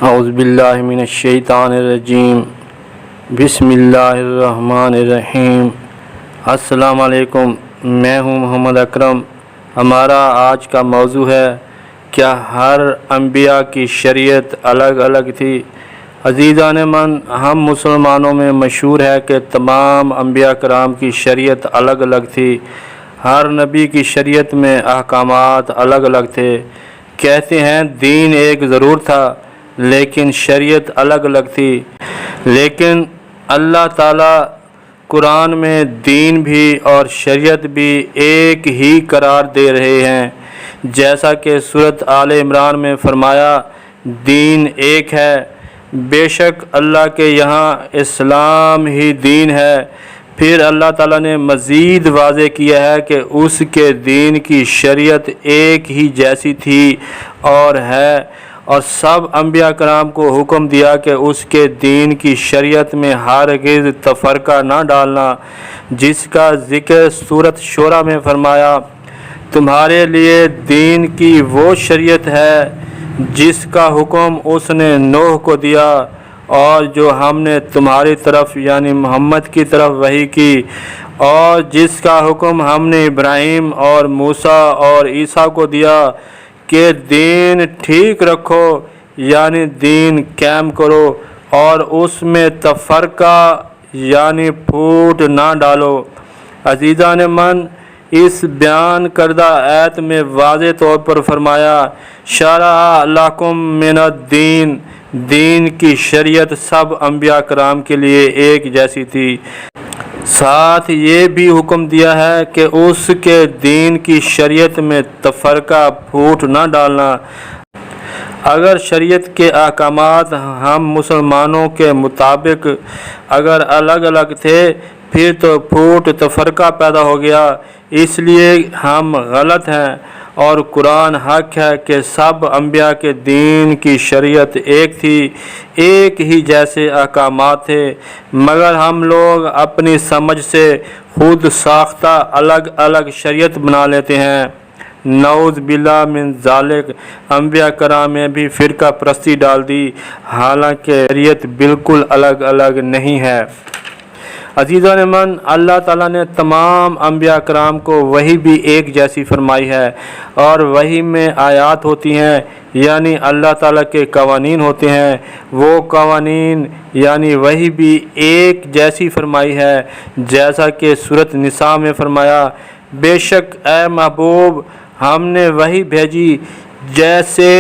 اعوذ باللہ من الشیطان الرجیم بسم اللہ الرحمن الرحیم۔ السلام علیکم، میں ہوں محمد اکرم۔ ہمارا آج کا موضوع ہے کیا ہر انبیاء کی شریعت الگ الگ تھی؟ عزیزان من، ہم مسلمانوں میں مشہور ہے کہ تمام انبیاء کرام کی شریعت الگ الگ تھی۔ ہر نبی کی شریعت میں احکامات الگ الگ تھے۔ کہتے ہیں دین ایک ضرور تھا لیکن شریعت الگ الگ تھی، لیکن اللہ تعالیٰ قرآن میں دین بھی اور شریعت بھی ایک ہی قرار دے رہے ہیں، جیسا کہ سورۃ آل عمران میں فرمایا دین ایک ہے، بے شک اللہ کے یہاں اسلام ہی دین ہے۔ پھر اللہ تعالیٰ نے مزید واضح کیا ہے کہ اس کے دین کی شریعت ایک ہی جیسی تھی اور ہے، اور سب انبیاء کرام کو حکم دیا کہ اس کے دین کی شریعت میں ہرگز تفرقہ نہ ڈالنا، جس کا ذکر سورۃ شورى میں فرمایا تمہارے لیے دین کی وہ شریعت ہے جس کا حکم اس نے نوح کو دیا اور جو ہم نے تمہاری طرف یعنی محمد کی طرف وحی کی، اور جس کا حکم ہم نے ابراہیم اور موسیٰ اور عیسیٰ کو دیا کہ دین ٹھیک رکھو یعنی دین قائم کرو اور اس میں تفرقہ یعنی پھوٹ نہ ڈالو۔ عزیزان من، اس بیان کردہ آیت میں واضح طور پر فرمایا شرع لکم من الدین، دین کی شریعت سب انبیاء کرام کے لیے ایک جیسی تھی۔ ساتھ یہ بھی حکم دیا ہے کہ اس کے دین کی شریعت میں تفرقہ پھوٹ نہ ڈالنا۔ اگر شریعت کے احکامات ہم مسلمانوں کے مطابق اگر الگ الگ تھے پھر تو پھوٹ تفرقہ پیدا ہو گیا، اس لیے ہم غلط ہیں، اور قرآن حق ہے کہ سب انبیاء کے دین کی شریعت ایک تھی، ایک ہی جیسے احکامات تھے، مگر ہم لوگ اپنی سمجھ سے خود ساختہ الگ الگ شریعت بنا لیتے ہیں۔ نعوذ باللہ من ذالک، انبیاء کرام میں بھی فرقہ پرستی ڈال دی، حالانکہ شریعت بالکل الگ الگ نہیں ہے۔ عزیزان من، اللہ تعالیٰ نے تمام انبیاء کرام کو وحی بھی ایک جیسی فرمائی ہے، اور وحی میں آیات ہوتی ہیں یعنی اللہ تعالیٰ کے قوانین ہوتے ہیں، وہ قوانین یعنی وحی بھی ایک جیسی فرمائی ہے، جیسا کہ سورۃ نساء میں فرمایا بے شک اے محبوب ہم نے وحی بھیجی جیسے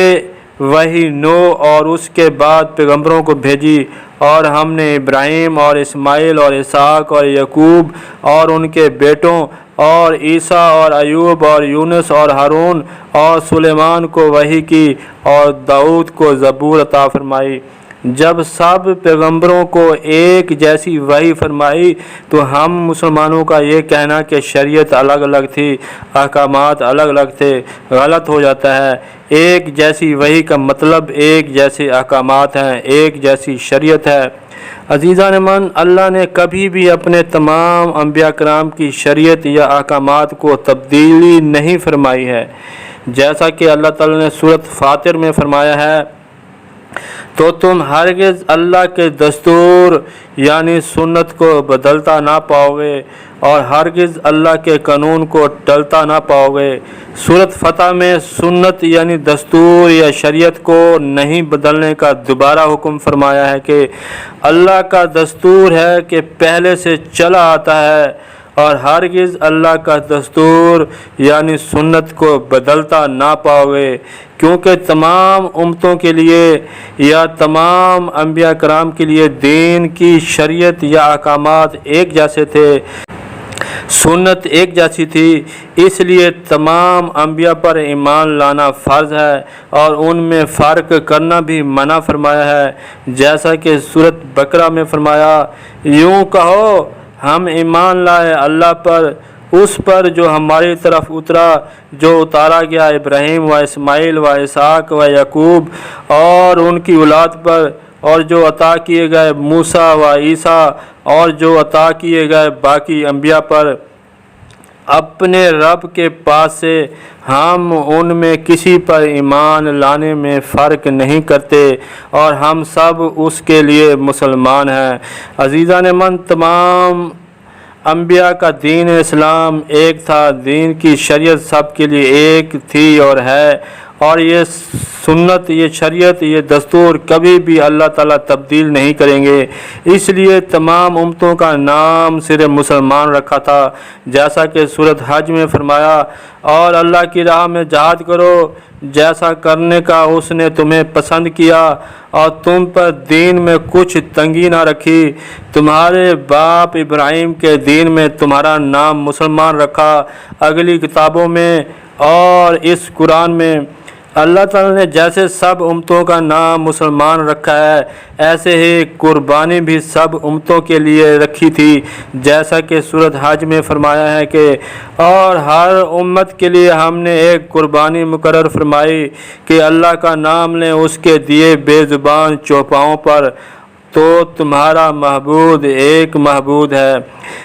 وحی نوح اور اس کے بعد پیغمبروں کو بھیجی، اور ہم نے ابراہیم اور اسماعیل اور اسحاق اور یعقوب اور ان کے بیٹوں اور عیسیٰ اور ایوب اور یونس اور ہارون اور سلیمان کو وحی کی، اور داؤد کو زبور عطا فرمائی۔ جب سب پیغمبروں کو ایک جیسی وحی فرمائی تو ہم مسلمانوں کا یہ کہنا کہ شریعت الگ الگ تھی، احکامات الگ الگ تھے، غلط ہو جاتا ہے۔ ایک جیسی وحی کا مطلب ایک جیسے احکامات ہیں، ایک جیسی شریعت ہے۔ عزیزان من، اللہ نے کبھی بھی اپنے تمام انبیاء کرام کی شریعت یا احکامات کو تبدیلی نہیں فرمائی ہے، جیسا کہ اللہ تعالیٰ نے سورۃ فاطر میں فرمایا ہے تو تم ہرگز اللہ کے دستور یعنی سنت کو بدلتا نہ پاؤ گے اور ہرگز اللہ کے قانون کو ٹلتا نہ پاؤ گے۔ سورۃ فتح میں سنت یعنی دستور یا شریعت کو نہیں بدلنے کا دوبارہ حکم فرمایا ہے کہ اللہ کا دستور ہے کہ پہلے سے چلا آتا ہے، اور ہرگز اللہ کا دستور یعنی سنت کو بدلتا نہ پاؤ گے، کیونکہ تمام امتوں کے لیے یا تمام انبیاء کرام کے لیے دین کی شریعت یا احکامات ایک جیسے تھے، سنت ایک جیسی تھی، اس لیے تمام انبیاء پر ایمان لانا فرض ہے اور ان میں فرق کرنا بھی منع فرمایا ہے، جیسا کہ سورۃ بقرہ میں فرمایا یوں کہو ہم ایمان لائے اللہ پر، اس پر جو ہماری طرف اترا، جو اتارا گیا ابراہیم و اسماعیل و اسحاق و یعقوب اور ان کی اولاد پر، اور جو عطا کیے گئے موسیٰ و عیسیٰ اور جو عطا کیے گئے باقی انبیاء پر۔ اپنے رب کے پاس سے ہم ان میں کسی پر ایمان لانے میں فرق نہیں کرتے اور ہم سب اس کے لیے مسلمان ہیں۔ عزیزان من، تمام انبیاء کا دین اسلام ایک تھا، دین کی شریعت سب کے لیے ایک تھی اور ہے، اور یہ سنت، یہ شریعت، یہ دستور کبھی بھی اللہ تعالیٰ تبدیل نہیں کریں گے۔ اس لیے تمام امتوں کا نام صرف مسلمان رکھا تھا، جیسا کہ سورۃ حج میں فرمایا، اور اللہ کی راہ میں جہاد کرو جیسا کرنے کا اس نے تمہیں پسند کیا، اور تم پر دین میں کچھ تنگی نہ رکھی۔ تمہارے باپ ابراہیم کے دین میں تمہارا نام مسلمان رکھا، اگلی کتابوں میں اور اس قرآن میں۔ اللہ تعالیٰ نے جیسے سب امتوں کا نام مسلمان رکھا ہے، ایسے ہی قربانی بھی سب امتوں کے لیے رکھی تھی، جیسا کہ سورۃ حج میں فرمایا ہے کہ اور ہر امت کے لیے ہم نے ایک قربانی مقرر فرمائی کہ اللہ کا نام لیں اس کے دیے بے زبان چوپاؤں پر، تو تمہارا معبود ایک معبود ہے۔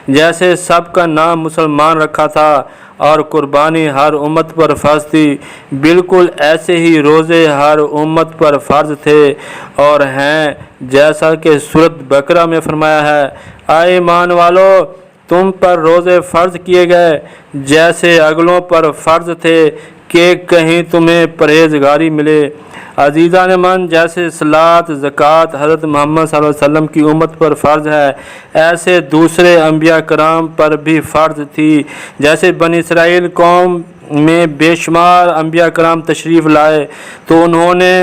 جیسے سب کا نام مسلمان رکھا تھا اور قربانی ہر امت پر فرض تھی، بالکل ایسے ہی روزے ہر امت پر فرض تھے اور ہیں، جیسا کہ سورۃ بقرہ میں فرمایا ہے، اے ایمان والو، تم پر روزے فرض کیے گئے جیسے اگلوں پر فرض تھے کہ کہیں تمہیں پرہیزگاری ملے۔ عزیزان من، جیسے صلاۃ، زکوٰۃ حضرت محمد صلی اللہ علیہ وسلم کی امت پر فرض ہے، ایسے دوسرے انبیاء کرام پر بھی فرض تھی۔ جیسے بنی اسرائیل قوم میں بے شمار انبیاء کرام تشریف لائے تو انہوں نے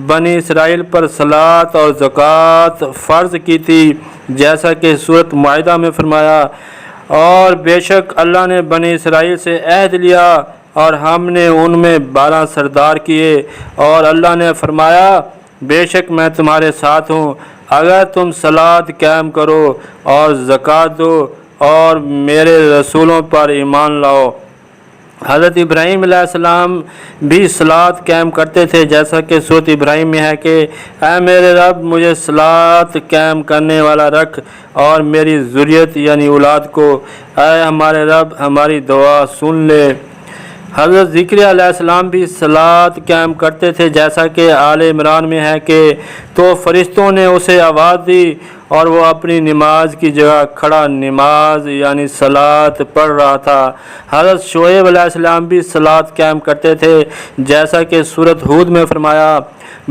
بنی اسرائیل پر صلاۃ اور زکوٰۃ فرض کی تھی، جیسا کہ سورۃ مائدہ میں فرمایا، اور بے شک اللہ نے بنی اسرائیل سے عہد لیا اور ہم نے ان میں 12 سردار کیے، اور اللہ نے فرمایا بے شک میں تمہارے ساتھ ہوں اگر تم صلاۃ قائم کرو اور زکوٰۃ دو اور میرے رسولوں پر ایمان لاؤ۔ حضرت ابراہیم علیہ السلام بھی صلاۃ قائم کرتے تھے، جیسا کہ سورۃ ابراہیم میں ہے کہ اے میرے رب، مجھے صلاۃ قائم کرنے والا رکھ اور میری ذریت یعنی اولاد کو، اے ہمارے رب ہماری دعا سن لے۔ حضرت زکریا علیہ السلام بھی صلاۃ قائم کرتے تھے، جیسا کہ آل عمران میں ہے کہ تو فرشتوں نے اسے آواز دی اور وہ اپنی نماز کی جگہ کھڑا نماز یعنی صلاۃ پڑھ رہا تھا۔ حضرت شعیب علیہ السلام بھی صلاۃ قائم کرتے تھے، جیسا کہ سورۃ ہود میں فرمایا،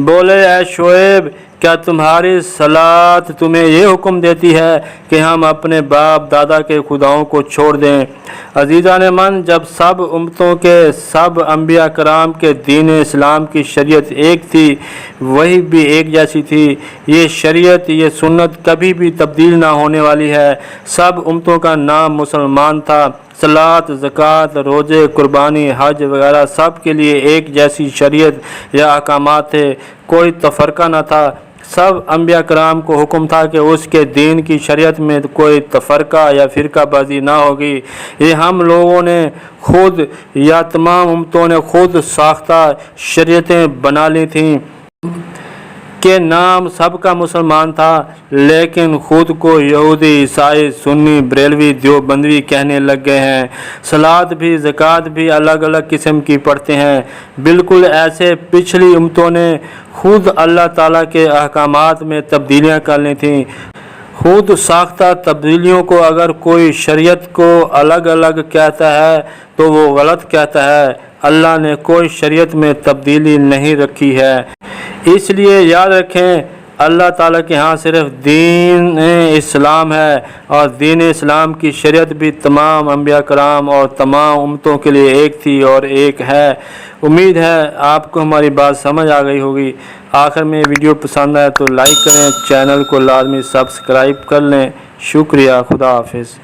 بولے اے شعیب، کیا تمہاری صلاۃ تمہیں یہ حکم دیتی ہے کہ ہم اپنے باپ دادا کے خداؤں کو چھوڑ دیں؟ عزیزان من، جب سب امتوں کے سب انبیاء کرام کے دین اسلام کی شریعت ایک تھی، وہی بھی ایک جیسی تھی، یہ شریعت، یہ سنت کبھی بھی تبدیل نہ ہونے والی ہے۔ سب امتوں کا نام مسلمان تھا، صلاۃ، زکوٰۃ، روزے، قربانی، حج وغیرہ سب کے لیے ایک جیسی شریعت یا احکامات تھے، کوئی تفرقہ نہ تھا۔ سب انبیاء کرام کو حکم تھا کہ اس کے دین کی شریعت میں کوئی تفرقہ یا فرقہ بازی نہ ہوگی۔ یہ ہم لوگوں نے خود یا تمام امتوں نے خود ساختہ شریعتیں بنا لی تھیں کہ نام سب کا مسلمان تھا، لیکن خود کو یہودی، عیسائی، سنی، بریلوی، دیوبندوی کہنے لگ گئے ہیں۔ صلاۃ بھی زکوٰۃ بھی الگ الگ قسم کی پڑھتے ہیں۔ بالکل ایسے پچھلی امتوں نے خود اللہ تعالیٰ کے احکامات میں تبدیلیاں کر لی تھیں۔ خود ساختہ تبدیلیوں کو اگر کوئی شریعت کو الگ الگ کہتا ہے تو وہ غلط کہتا ہے۔ اللہ نے کوئی شریعت میں تبدیلی نہیں رکھی ہے۔ اس لیے یاد رکھیں، اللہ تعالیٰ کے ہاں صرف دین اسلام ہے، اور دین اسلام کی شریعت بھی تمام انبیاء کرام اور تمام امتوں کے لیے ایک تھی اور ایک ہے۔ امید ہے آپ کو ہماری بات سمجھ آ گئی ہوگی۔ آخر میں ویڈیو پسند آئے تو لائک کریں، چینل کو لازمی سبسکرائب کر لیں۔ شکریہ، خدا حافظ۔